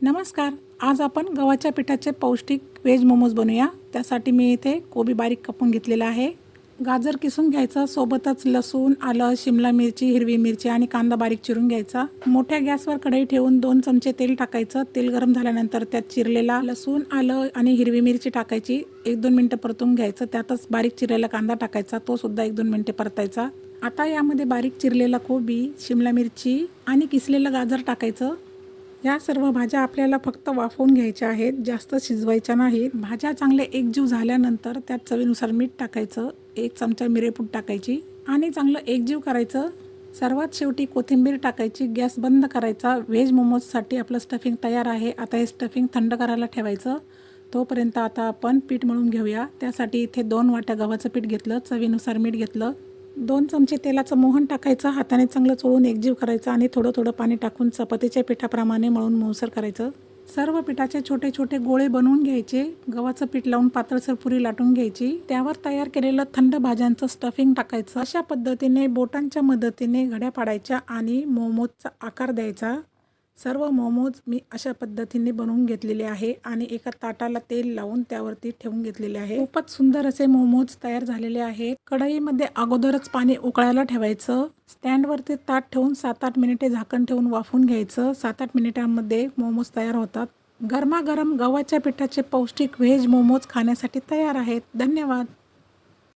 नमस्कार. आज आपण गव्हाच्या पिठाचे पौष्टिक व्हेज मोमोज बनवूया. त्यासाठी मी इथे कोबी बारीक कापून घेतलेला आहे. गाजर किसून घ्यायचं, सोबतच लसूण, आलं, शिमला मिरची, हिरवी मिरची आणि कांदा बारीक चिरून घ्यायचा. मोठ्या गॅसवर कढई ठेवून 2 चमचे तेल टाकायचं. तेल गरम झाल्यानंतर त्यात चिरलेला लसूण, आलं आणि हिरवी मिरची टाकायची. 1-2 मिनिटं परतून घ्यायचं. त्यातच बारीक चिरलेला कांदा टाकायचा, तो सुद्धा 1-2 मिनिटे परतायचा. आता यामध्ये बारीक चिरलेला कोबी, शिमला मिरची आणि किसलेलं गाजर टाकायचं. या सर्व भाज्या आपल्याला फक्त वाफवून घ्यायच्या आहेत, जास्त शिजवायच्या नाहीत. भाज्या चांगले एकजीव झाल्यानंतर त्यात चवीनुसार मीठ टाकायचं, 1 चमचा मिरेपूड टाकायची आणि चांगलं एकजीव करायचं. सर्वात शेवटी कोथिंबीर टाकायची. गॅस बंद करायचा. व्हेज मोमोजसाठी आपलं स्टफिंग तयार आहे. आता हे स्टफिंग थंड करायला ठेवायचं. तोपर्यंत आता आपण पीठ मळून घेऊया. त्यासाठी इथे 2 वाट्या गव्हाचं पीठ घेतलं, चवीनुसार मीठ घेतलं, 2 चमचे तेलाचं मोहन टाकायचं. हाताने चांगलं चोळून एकजीव करायचं आणि थोडं थोडं पाणी टाकून चपातीच्या पिठाप्रमाणे मळून मऊसर करायचं. सर्व पिठाचे छोटे छोटे गोळे बनवून घ्यायचे. गव्हाचं पीठ लावून पातळसर पुरी लाटून घ्यायची. त्यावर तयार केलेलं थंड भाज्यांचं स्टफिंग टाकायचं. अशा पद्धतीने बोटांच्या मदतीने घड्या पाडायच्या आणि मोमोजचा आकार द्यायचा. सर्व मोमोज मी अशा पद्धतीने बनवून घेतलेले आहे आणि एका ताटाला तेल लावून त्यावरती ठेवून घेतलेले आहे. खूपच सुंदर असे मोमोज तयार झालेले आहेत. कढईमध्ये अगोदरच पाणी उकळायला ठेवायचं. स्टँडवरती ताट ठेवून 7-8 मिनिटे झाकण ठेवून वाफवून घ्यायचं. 7-8 मिनिटांमध्ये मोमोज तयार होतात. गरमागरम गव्हाच्या पिठाचे पौष्टिक व्हेज मोमोज खाण्यासाठी तयार आहेत. धन्यवाद.